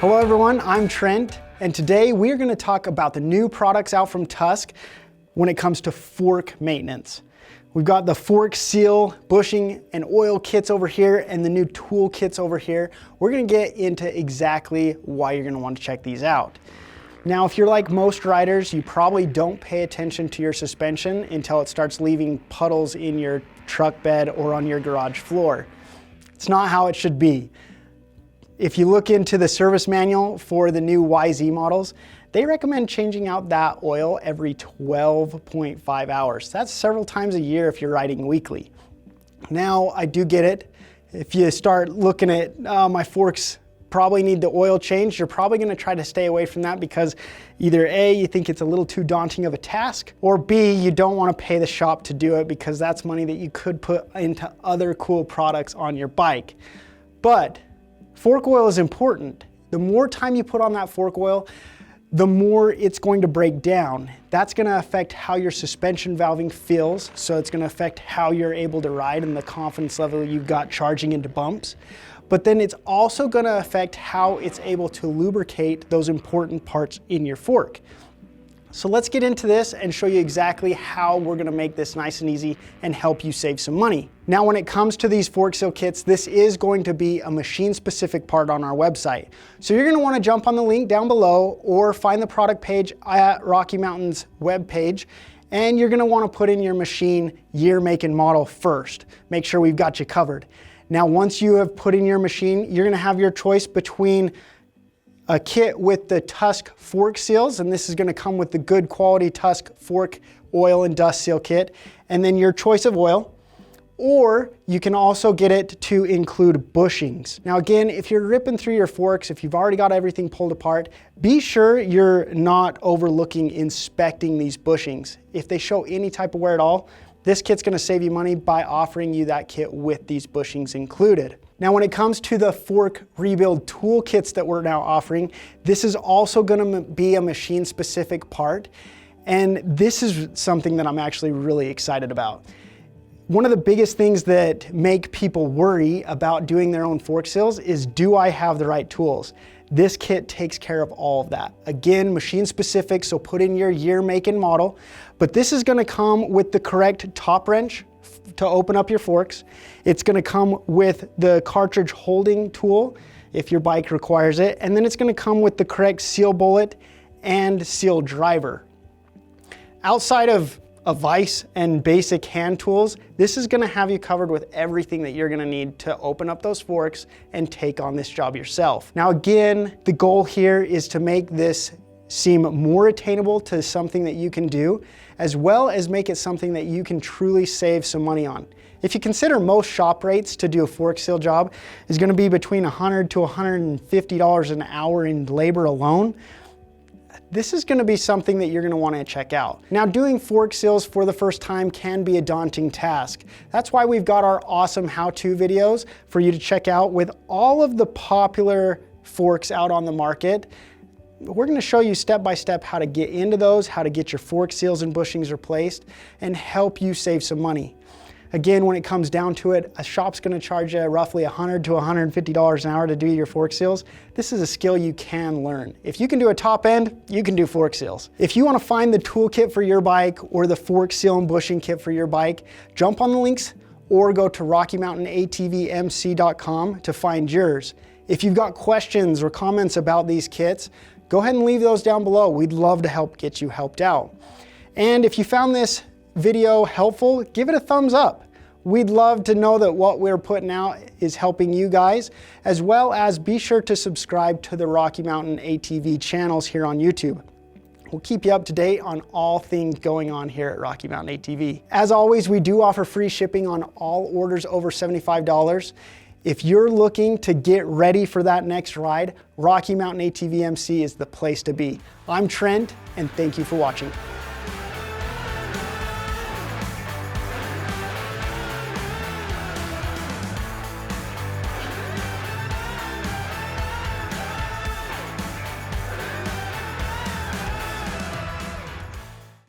Hello everyone, I'm Trent, and today we are going to talk about the new products out from Tusk when it comes to fork maintenance. We've got the fork seal, bushing, and oil kits over here, and the new tool kits over here. We're going to get into exactly why you're going to want to check these out. Now, if you're like most riders, you probably don't pay attention to your suspension until it starts leaving puddles in your truck bed or on your garage floor. It's not how it should be. If you look into the service manual for the new YZ models, they recommend changing out that oil every 12.5 hours. That's several times a year if you're riding weekly. Now, I do get it. If you start looking at my forks probably need the oil change, you're probably going to try to stay away from that because either A, you think it's a little too daunting of a task, or B, you don't want to pay the shop to do it because that's money that you could put into other cool products on your bike. But fork oil is important. The more time you put on that fork oil, the more it's going to break down. That's going to affect how your suspension valving feels, so it's going to affect how you're able to ride and the confidence level you've got charging into bumps. But then it's also going to affect how it's able to lubricate those important parts in your fork. So let's get into this and show you exactly how we're going to make this nice and easy and help you save some money. Now, when it comes to these fork seal kits, this is going to be a machine-specific part on our website. So you're going to want to jump on the link down below or find the product page at Rocky Mountain's webpage, and you're going to want to put in your machine year, make, and model first. Make sure we've got you covered. Now, once you have put in your machine, you're going to have your choice between a kit with the Tusk fork seals, and this is going to come with the good quality Tusk fork oil and dust seal kit, and then your choice of oil, or you can also get it to include bushings. Now again, if you're ripping through your forks, if you've already got everything pulled apart, be sure you're not overlooking inspecting these bushings. If they show any type of wear at all, this kit's going to save you money by offering you that kit with these bushings included. Now, when it comes to the fork rebuild tool kits that we're now offering, this is also going to be a machine specific part. And this is something that I'm actually really excited about. One of the biggest things that make people worry about doing their own fork seals is, do I have the right tools? This kit takes care of all of that. Again, machine specific, so put in your year, make, and model. But this is going to come with the correct top wrench to open up your forks. It's going to come with the cartridge holding tool if your bike requires it. And then it's going to come with the correct seal bullet and seal driver. Outside of a vise and basic hand tools, this is going to have you covered with everything that you're going to need to open up those forks and take on this job yourself. Now again, the goal here is to make this seem more attainable to something that you can do, as well as make it something that you can truly save some money on. If you consider most shop rates to do a fork seal job is going to be between $100 to $150 an hour in labor alone, this is going to be something that you're going to want to check out. Now, doing fork seals for the first time can be a daunting task. That's why we've got our awesome how-to videos for you to check out with all of the popular forks out on the market. We're going to show you step by step how to get into those, how to get your fork seals and bushings replaced, and help you save some money. Again, when it comes down to it, a shop's going to charge you roughly $100 to $150 an hour to do your fork seals. This is a skill you can learn. If you can do a top end, you can do fork seals. If you want to find the tool kit for your bike or the fork seal and bushing kit for your bike, jump on the links or go to RockyMountainATVMC.com to find yours. If you've got questions or comments about these kits, go ahead and leave those down below. We'd love to help get you helped out. And if you found this video helpful, give it a thumbs up. We'd love to know that what we're putting out is helping you guys, as well as be sure to subscribe to the Rocky Mountain ATV channels here on YouTube. We'll keep you up to date on all things going on here at Rocky Mountain ATV. As always, we do offer free shipping on all orders over $75. If you're looking to get ready for that next ride, Rocky Mountain ATV MC is the place to be. I'm Trent, and thank you for watching.